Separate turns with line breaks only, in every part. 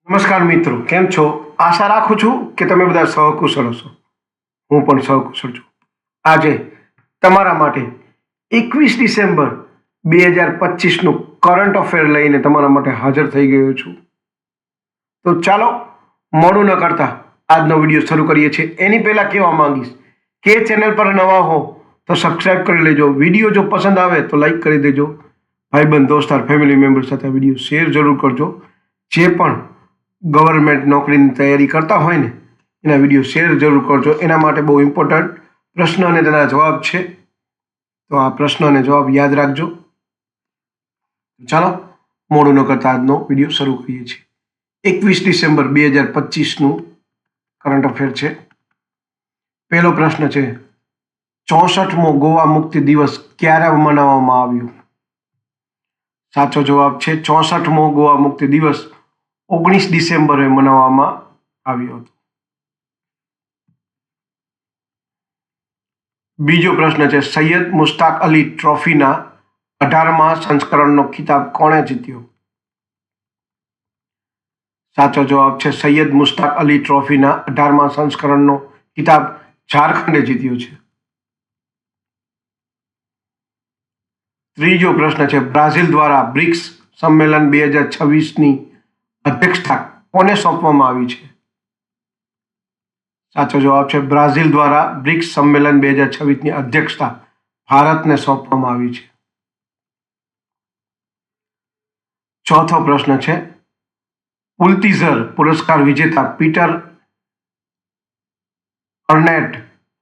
નમસ્કાર મિત્રો, કેમ છો? આશા રાખું છું કે તમે બધા સહકુશળ હશો. હું પણ સહકુશળ છું. આજે તમારા માટે 21 ડિસેમ્બર 2025નું કરંટ અફેર લઈને તમારા માટે હાજર થઈ ગયો છું. તો ચાલો મોડું ન કરતા આજનો વિડીયો શરૂ કરીએ છીએ. એની પહેલાં કહેવા માંગીશ કે ચેનલ પર નવા હો તો સબસ્ક્રાઈબ કરી લેજો. વિડીયો જો પસંદ આવે તો લાઈક કરી દેજો. ભાઈબંધ, દોસ્તાર, ફેમિલી મેમ્બર સાથે વિડીયો શેર જરૂર કરજો. જે પણ ગવર્મેન્ટ નોકરીની તૈયારી કરતા હોય ને એના વિડીયો શેર જરૂર કરજો. એના માટે બહુ ઇમ્પોર્ટન્ટ પ્રશ્ન અને તેના જવાબ છે, તો આ પ્રશ્ન અને જવાબ યાદ રાખજો. ચાલો મોડું ન કરતા આજનો વિડીયો શરૂ કરીએ છીએ. 21 ડિસેમ્બર 2025નું કરંટ અફેર છે. પહેલો પ્રશ્ન છે, 64મો ગોવા મુક્તિ દિવસ ક્યારે મનાવવામાં આવ્યો? સાચો જવાબ છે 64મો ગોવા મુક્તિ દિવસ 19 ડિસેમ્બરે મનાવવામાં આવ્યો હતો. બીજો પ્રશ્ન છે, સૈયદ મુશ્તાક અલી ટ્રોફીના 18મા સંસ્કરણનો ખિતાબ કોણે જીત્યો? સાચો જવાબ છે સૈયદ મુશ્તાક અલી ટ્રોફીના 18મા સંસ્કરણનો ખિતાબ ઝારખંડે જીત્યો છે. ત્રીજો પ્રશ્ન છે, બ્રાઝિલ દ્વારા બ્રિક્સ સંમેલન 2026ની અધ્યક્ષતા કોને સોંપવામાં આવી છે? સાચો જવાબ છે બ્રાઝિલ દ્વારા બ્રિક્સ સંમેલન 2026ની અધ્યક્ષતા ભારતને સોંપવામાં આવી છે. ચોથો પ્રશ્ન છે, પુલતિઝર પુરસ્કાર વિજેતા પીટર અર્નેટ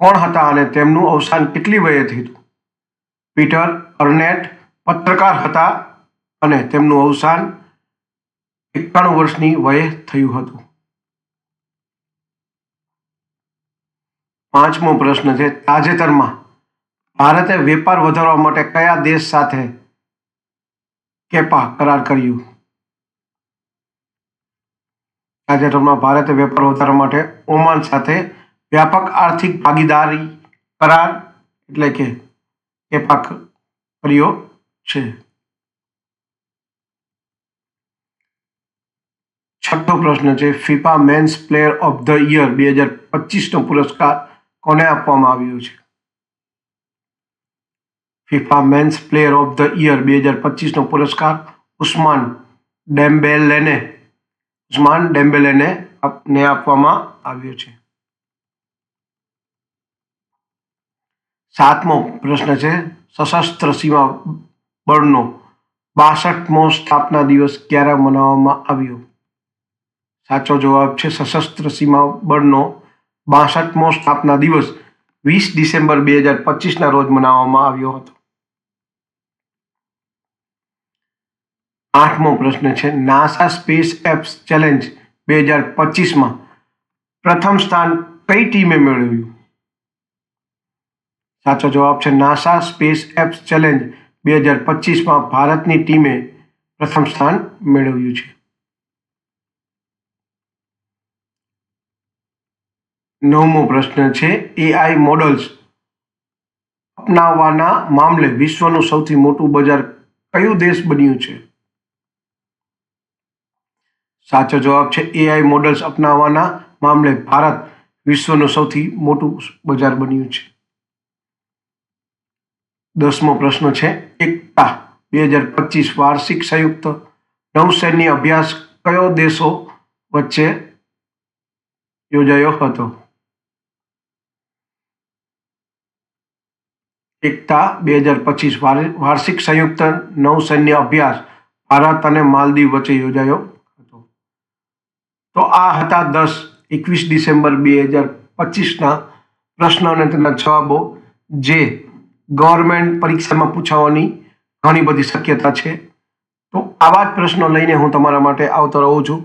કોણ હતા અને તેમનું અવસાન કેટલી વયે થયું હતું? પીટર અર્નેટ પત્રકાર હતા અને તેમનું અવસાન 91 વર્ષની વયે થયું હતું. પાંચમો પ્રશ્ન છે, તાજેતરમાં ભારતે વેપાર વધારવા માટે કયા દેશ સાથે કેપા કરાર કર્યું? તાજેતરમાં ભારતે વેપાર વધારવા માટે ઓમાન સાથે વ્યાપક આર્થિક ભાગીદારી કરાર એટલે કે કેપા કર્યો છે. છઠ્ઠો પ્રશ્ન છે, FIFA men's player of the year 2025નો પુરસ્કાર કોને આપવામાં આવ્યો છે? FIFA men's player of the year 2025નો પુરસ્કાર ઉસ્માન ડેમ્બેલેને આપવામાં આવ્યો છે. સાતમો પ્રશ્ન છે, સશસ્ત્ર સીમા બળનો 62મો સ્થાપના દિવસ ક્યારે મનાવવામાં આવ્યો? સાચો જવાબ છે સશસ્ત્ર સીમા બળનો 62મો સ્થાપના દિવસ 20 ડિસેમ્બર 2025ના રોજ મનાવવામાં આવ્યો હતો. આઠમો પ્રશ્ન છે, નાસા સ્પેસ એપ્સ ચેલેન્જ 2025માં પ્રથમ સ્થાન કઈ ટીમે મેળવ્યું? સાચો જવાબ છે નાસા સ્પેસ એપ્સ ચેલેન્જ 2025માં ભારતની ટીમે પ્રથમ સ્થાન મેળવ્યું છે. નવમો પ્રશ્ન છે, એઆઈ મોડલ્સ અપનાવવાના મામલે વિશ્વનું સૌથી મોટું બજાર કયું દેશ બન્યું છે? સાચો જવાબ છે એઆઈ મોડલ્સ અપનાવવાના મામલે ભારત વિશ્વનું સૌથી મોટું બજાર બન્યું છે. 10મો પ્રશ્ન છે, એકતા 2025 વાર્ષિક સંયુક્ત નૌસૈન્ય અભ્યાસ કયો દેશો વચ્ચે યોજાયો હતો? એકતા 2025 વાર્ષિક સંયુક્ત નૌસૈન્ય અભ્યાસ ભારત અને માલદીવ વચ્ચે યોજાયો હતો. તો આ હતા 21 ડિસેમ્બર 2025ના પ્રશ્નો અને તેના જવાબો, જે ગવર્મેન્ટ પરીક્ષામાં પૂછાવાની ઘણી બધી શક્યતા છે. તો આવા જ પ્રશ્નો લઈને હું તમારા માટે આવતો રહું છું.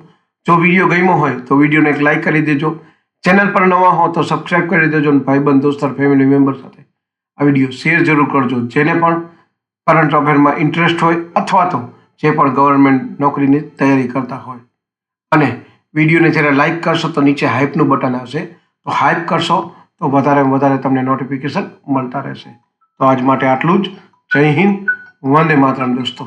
જો વિડીયો ગમ્યો હોય તો વિડીયોને એક લાઈક કરી દેજો. ચેનલ પર નવા હો તો સબસ્ક્રાઈબ કરી દેજો અને ભાઈબંધ, દોસ્તાર, ફેમિલી મેમ્બર સાથે આ વિડીયો શેર જરૂર કરજો. જેને પણ કરંટ અફેરમાં ઇન્ટરેસ્ટ હોય અથવા તો જે પણ ગવર્મેન્ટ નોકરીની તૈયારી કરતા હોય. અને વિડીયોને જ્યારે લાઈક કરશો તો નીચે હાઇપનું બટન આવશે, તો હાઇપ કરશો તો વધારે તમને નોટિફિકેશન મળતા રહેશે. તો આજ માટે આટલું જ. જય હિન્દ, વંદે માતરમ દોસ્તો.